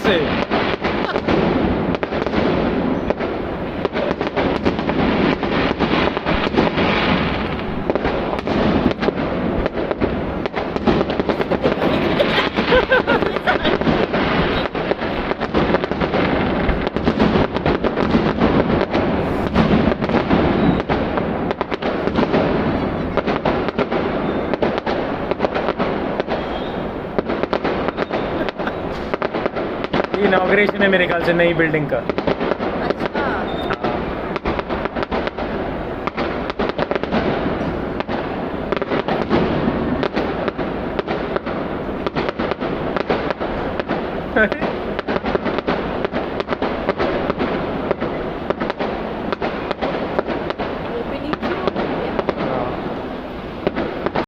से। इनॉग्रेशन है मेरे ख्याल से नई बिल्डिंग का। अच्छा